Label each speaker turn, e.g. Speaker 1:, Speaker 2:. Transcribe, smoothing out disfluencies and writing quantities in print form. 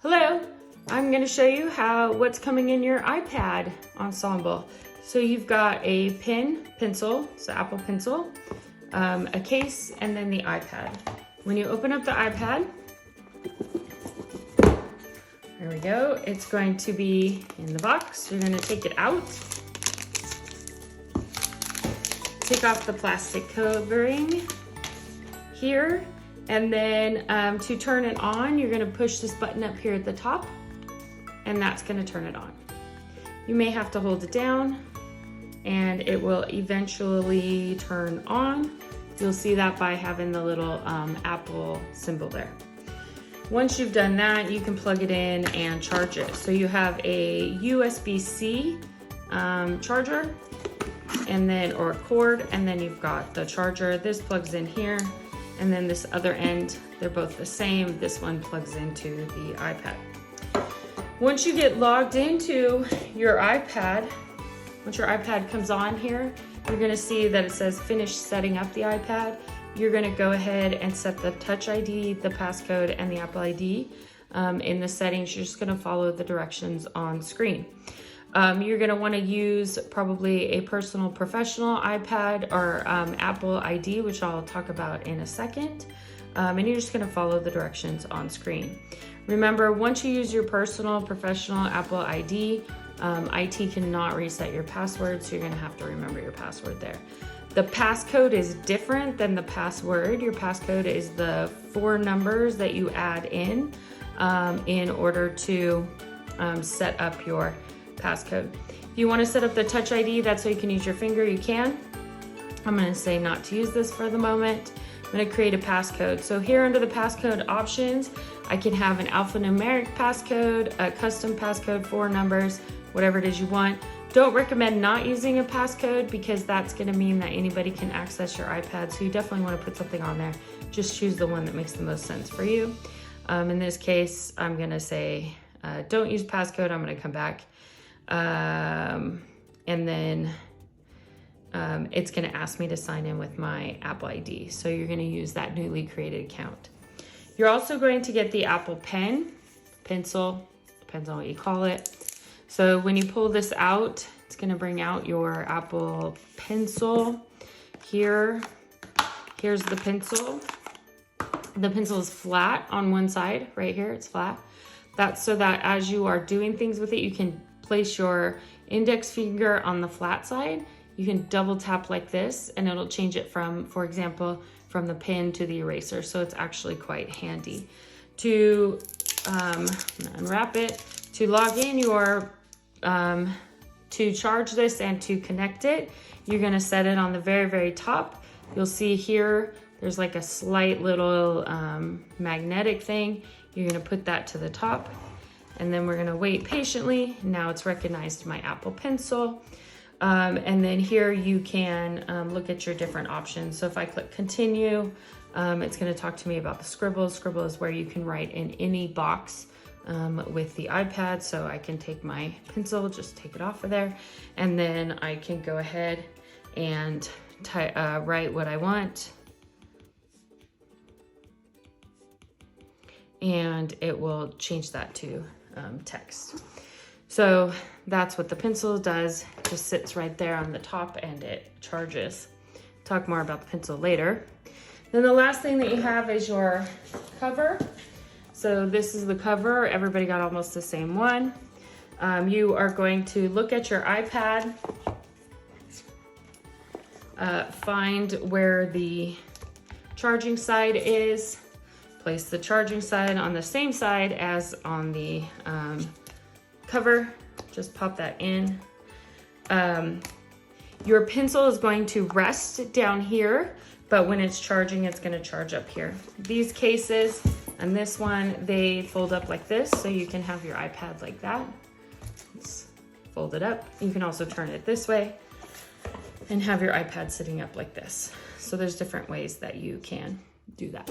Speaker 1: Hello, I'm going to show you what's coming in your iPad ensemble. So you've got a pencil, so Apple Pencil, a case, and then the iPad. When you open up the iPad, there we go, it's going to be in the box. You're going to take it out, take off the plastic covering here, and then to turn it on, you're gonna push this button up here at the top, and that's gonna turn it on. You may have to hold it down, and it will eventually turn on. You'll see that by having the little Apple symbol there. Once you've done that, you can plug it in and charge it. So you have a USB-C charger, and then, or a cord, and then you've got the charger. This plugs in here, and then this other end, they're both the same. This one plugs into the iPad. Once you get logged into your iPad, once your iPad comes on here, you're gonna see that it says finish setting up the iPad. You're gonna go ahead and set the Touch ID, the passcode, and the Apple ID. In the settings, you're just gonna follow the directions on screen. You're gonna wanna use probably a personal professional iPad or Apple ID, which I'll talk about in a second. And you're just gonna follow the directions on screen. Remember, once you use your personal professional Apple ID, IT cannot reset your password, so you're gonna have to remember your password there. The passcode is different than the password. Your passcode is the 4 numbers that you add in order to set up your passcode. If you want to set up the Touch ID, that's so you can use your finger, you can. I'm going to say not to use this for the moment. I'm going to create a passcode. So here under the passcode options, I can have an alphanumeric passcode, a custom passcode, 4 numbers, whatever it is you want. Don't recommend not using a passcode because that's going to mean that anybody can access your iPad. So you definitely want to put something on there. Just choose the one that makes the most sense for you. In this case, I'm going to say don't use passcode. I'm going to come back. And then it's going to ask me to sign in with my Apple ID. So you're going to use that newly created account. You're also going to get the Apple Pencil, depends on what you call it. So when you pull this out, it's going to bring out your Apple Pencil. Here's the pencil. The pencil is flat on one side, right here, it's flat. That's so that as you are doing things with it, you can place your index finger on the flat side. You can double tap like this and it'll change it from, for example, from the pen to the eraser. So it's actually quite handy. To unwrap it, to log in your, to charge this and to connect it, you're gonna set it on the very, very top. You'll see here, there's like a slight little magnetic thing. You're gonna put that to the top. And then we're gonna wait patiently. Now it's recognized my Apple Pencil. And then here you can look at your different options. So if I click continue, it's gonna talk to me about the scribble. Scribble is where you can write in any box with the iPad. So I can take my pencil, just take it off of there. And then I can go ahead and write what I want. And it will change that to text. So that's what the pencil does. It just sits right there on the top and it charges. Talk more about the pencil later. Then the last thing that you have is your cover. So this is the cover. Everybody got almost the same one. You are going to look at your iPad, find where the charging side is, place the charging side on the same side as on the cover. Just pop that in. Your pencil is going to rest down here, but when it's charging, it's going to charge up here. These cases and this one, they fold up like this, so you can have your iPad like that. It's folded up. You can also turn it this way and have your iPad sitting up like this. So there's different ways that you can do that.